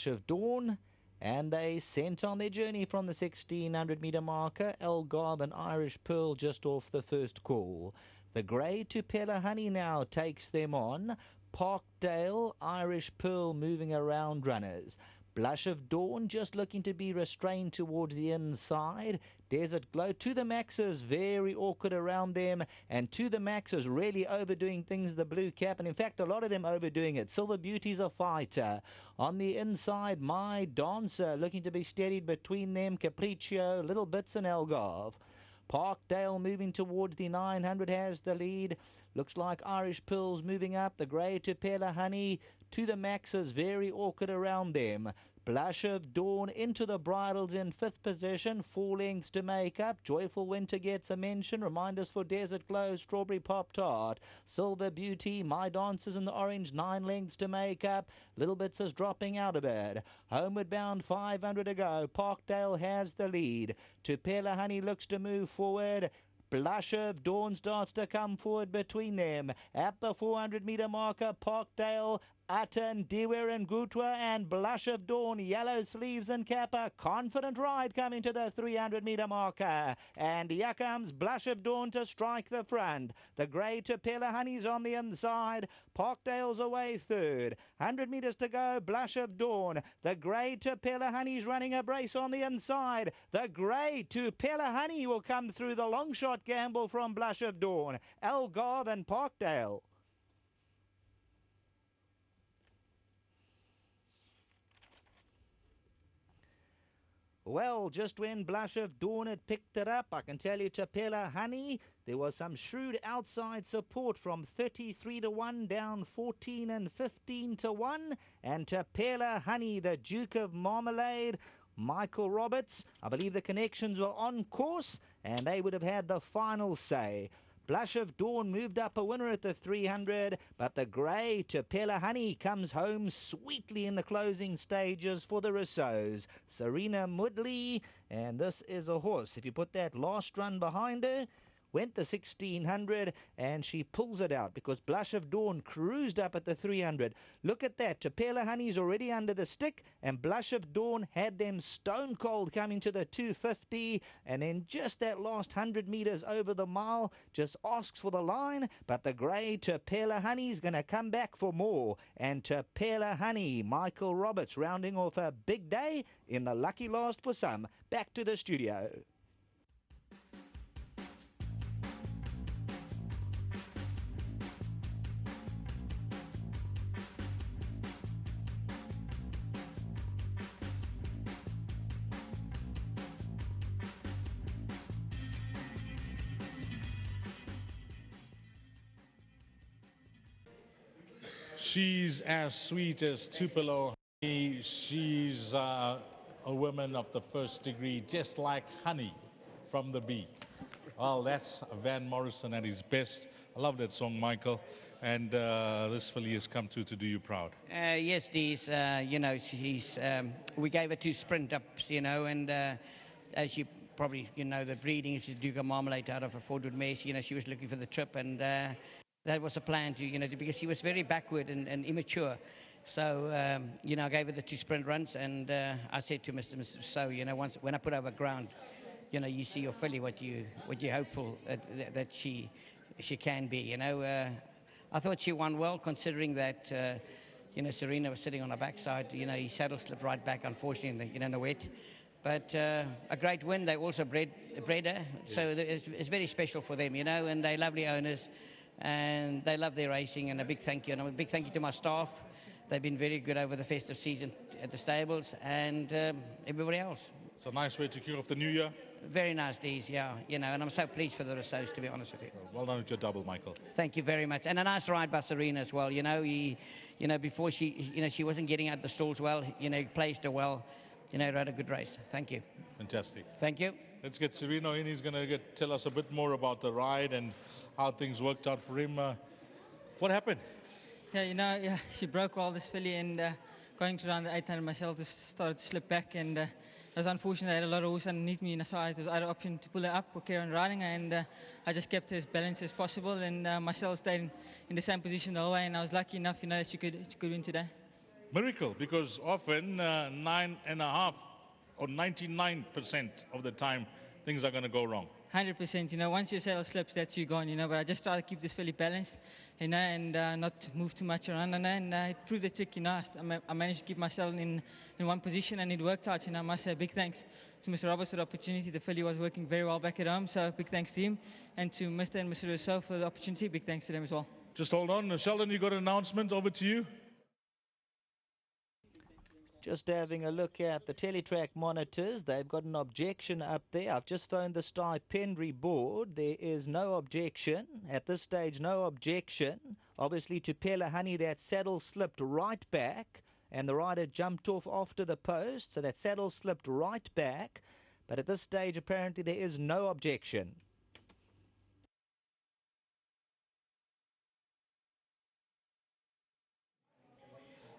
Blush of Dawn. And they sent on their journey from the 1600-metre marker. Algarve and Irish Pearl just off the first call. The grey TUPELO Honey now takes them on. Parkdale, Irish Pearl moving around runners. Blush of Dawn just looking to be restrained towards the inside. Desert Glow to the maxes, very awkward around them. And to the maxes, really overdoing things, the blue cap. And in fact, a lot of them overdoing it. Silver Beauty's a fighter. On the inside, My Dancer looking to be steadied between them. Capriccio, Little Bits and Algarve. Parkdale moving towards the 900 has the lead. Looks like Irish Pearl's moving up. The grey TUPELO Honey to the maxes, very awkward around them. Blush of Dawn into the bridles in 5th position, 4 lengths to make up. Joyful Winter gets a mention. Reminders for Desert Glow, Strawberry Pop Tart. Silver Beauty, My Dancers in the orange, 9 lengths to make up. Little Bits is dropping out a bit. Homeward Bound, 500 to go. Parkdale has the lead. TUPELO Honey looks to move forward. Blush of Dawn starts to come forward between them. At the 400-metre marker, Parkdale, Utton, Dewar and Gutwa and Blush of Dawn, Yellow Sleeves and Kappa. Confident ride coming to the 300-metre marker. And here comes Blush of Dawn to strike the front. The grey TUPELO Honey's on the inside. Parkdale's away third. 100 metres to go, Blush of Dawn. The grey TUPELO Honey's running a brace on the inside. The grey TUPELO Honey will come through the long shot gamble from Blush of Dawn. Algarve and Parkdale. Well, just when Blush of Dawn had picked it up, I can tell you TUPELO Honey, there was some shrewd outside support from 33 to 1 down 14 and 15 to 1. And TUPELO Honey, the Duke of Marmalade, Michael Roberts, I believe the connections were on course and they would have had the final say. Blush of Dawn moved up a winner at the 300, but the grey TUPELO Honey comes home sweetly in the closing stages for the Rousseaus. Serena Mudley, and this is a horse. If you put that last run behind her, went the 1600 and she pulls it out because Blush of Dawn cruised up at the 300. Look at that. TUPELO Honey's already under the stick and Blush of Dawn had them stone cold coming to the 250 and then just that last 100 metres over the mile just asks for the line, but the grey TUPELO Honey's going to come back for more. And TUPELO Honey, Michael Roberts rounding off a big day in the lucky last for some. Back to the studio. She's as sweet as TUPELO Honey. She's a woman of the first degree, just like honey from the bee. Well, that's Van Morrison at his best. I love that song, Michael. And this filly has come to do you proud. Yes, Dees. You know, she's. We gave her 2 sprint ups, you know, and as you probably, you know, the breeding is Duke of Marmalade out of a Fordwood mare. You know, she was looking for the trip and. That was a plan to, you know, because she was very backward and immature. So, you know, I gave her the 2 sprint runs and I said to Mr. So, you know, when I put her over ground, you know, you see your filly, what you're hopeful that she can be, you know. I thought she won well considering that, you know, Serena was sitting on her backside. You know, his saddle slipped right back, unfortunately, in the wet. But a great win. They also bred her. So it's very special for them, you know, and they're lovely owners. And they love their racing, and a big thank you. And a big thank you to my staff. They've been very good over the festive season at the stables and everybody else. It's a nice way to kick off the new year. Very nice, Dees, yeah. You know, and I'm so pleased for the Rousseaus, to be honest with you. Well done with your double, Michael. Thank you very much. And a nice ride by Serena as well. You know, before she wasn't getting out the stalls well. You know, he placed her well. You know, rode a good race. Thank you. Fantastic. Thank you. Let's get Sereno in. He's going to tell us a bit more about the ride and how things worked out for him. What happened? Yeah, you know, she broke well, this filly, and going to around the 800 myself, just started to slip back, and it was unfortunate. I had a lot of horse underneath me, so it was either option to pull her up or carry on riding her, and I just kept her as balanced as possible, and myself stayed in the same position the whole way, and I was lucky enough, you know, that she could win today. miracle, because often 9.5 or 99% of the time things are going to go wrong. 100%. You know, once your saddle slips, that's you gone. You know, but I just try to keep this fairly balanced, you know, and not move too much around. And it proved the trick. You know, I managed to keep my saddle in one position, and it worked out. You know, I must say big thanks to Mr. Roberts for the opportunity. The filly was working very well back at home, so big thanks to him, and to Mr. and Mr. Rousseau for the opportunity. Big thanks to them as well. Just hold on. Sheldon, you got an announcement. Over to you. Just having a look at the teletrack monitors. They've got an objection up there. I've just phoned the stipendiary board. There is no objection. At this stage, no objection. Obviously, TUPELO Honey, that saddle slipped right back, and the rider jumped off after the post, so that saddle slipped right back. But at this stage, apparently, there is no objection.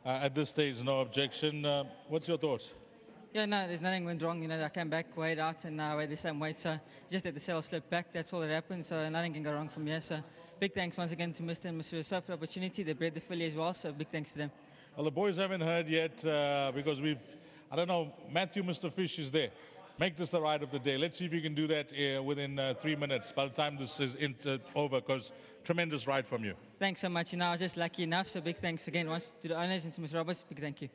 At this stage, no objection. What's your thoughts? Yeah, no, there's nothing went wrong. You know, I came back, weighed out, and weighed the same weight. So just that the saddle slipped back. That's all that happened. So nothing can go wrong from here. So big thanks once again to Mr. and Mr. Rousseau for the opportunity. They bred the filly as well. So big thanks to them. Well, the boys haven't heard yet because I don't know, Matthew, Mr. Fish is there. Make this the ride of the day. Let's see if you can do that within 3 minutes by the time this is over, because tremendous ride from you. Thanks so much. You know, I was just lucky enough. So big thanks again once to the owners and to Mr. Roberts. Big thank you.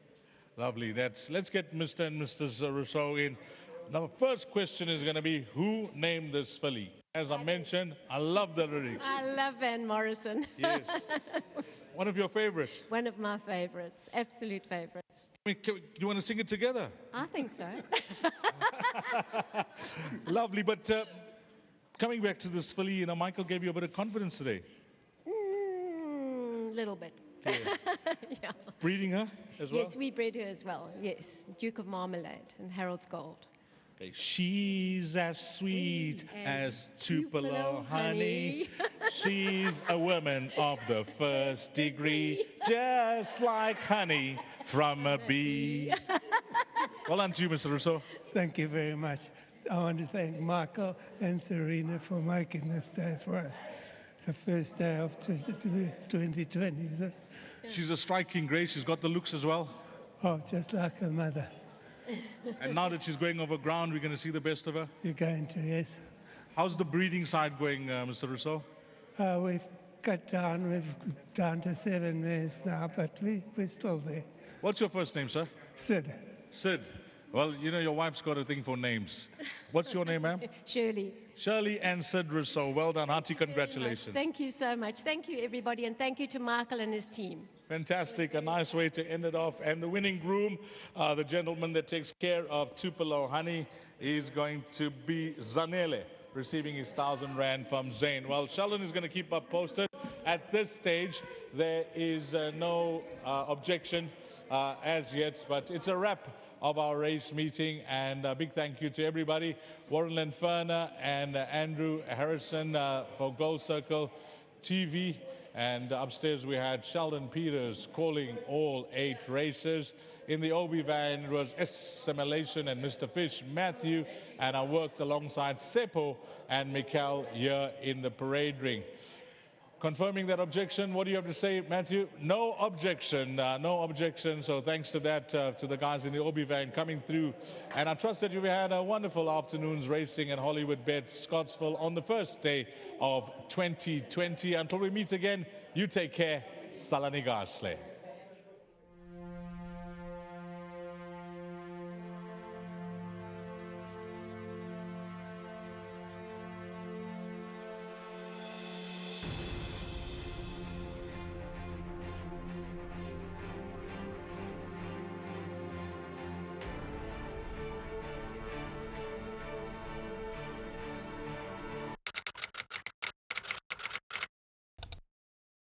Lovely. Let's get Mr. and Mrs. Rousseau in. Now, the first question is going to be, who named this filly? As I mentioned, I love the lyrics. I love Van Morrison. Yes. One of your favorites. One of my favorites, absolute favorites. I mean, do you want to sing it together? I think so. Lovely. But coming back to this filly, you know, Michael gave you a bit of confidence today. Little bit. Yeah. Yeah. Breeding her as well? Yes, we bred her as well. Yes, Duke of Marmalade and Harold's Gold. Okay. She's as sweet as TUPELO honey. She's a woman of the first degree, just like honey from a bee. Well done to you, Mr. Rousseau. Thank you very much. I want to thank Michael and Serena for making this day for us. The first day of 2020, is it? She's a striking grey. She's got the looks as well. Oh, just like her mother. And now that she's going over ground, we're going to see the best of her. You're going to, yes. How's the breeding side going, Mr. Rousseau? We've cut down. We've down to 7 mares now, but we're still there. What's your first name, sir? Sid. Sid. Well, you know, your wife's got a thing for names. What's your name, ma'am? Shirley. Shirley and Sid Rousseau. Well done. Hearty congratulations. Thank you so much. Thank you, everybody, and thank you to Michael and his team. Fantastic. A nice way to end it off. And the winning groom, the gentleman that takes care of TUPELO honey, is going to be Zanele, receiving his 1,000 Rand from Zane. Well, Sheldon is going to keep up posted. At this stage, there is no objection as yet, but it's a wrap of our race meeting, and a big thank you to everybody, Warren Lenferner and Andrew Harrison for Gold Circle TV, and upstairs we had Sheldon Peters calling all 8 races. In the Obi van, it was Assimilation and Mr. Fish, Matthew, and I worked alongside Seppo and Mikkel here in the parade ring. Confirming that objection, what do you have to say, Matthew? No objection, no objection. So thanks to that, to the guys in the Obi van coming through. And I trust that you've had a wonderful afternoon's racing at Hollywoodbets Scottsville on the first day of 2020. Until we meet again, you take care. Salani Gashle.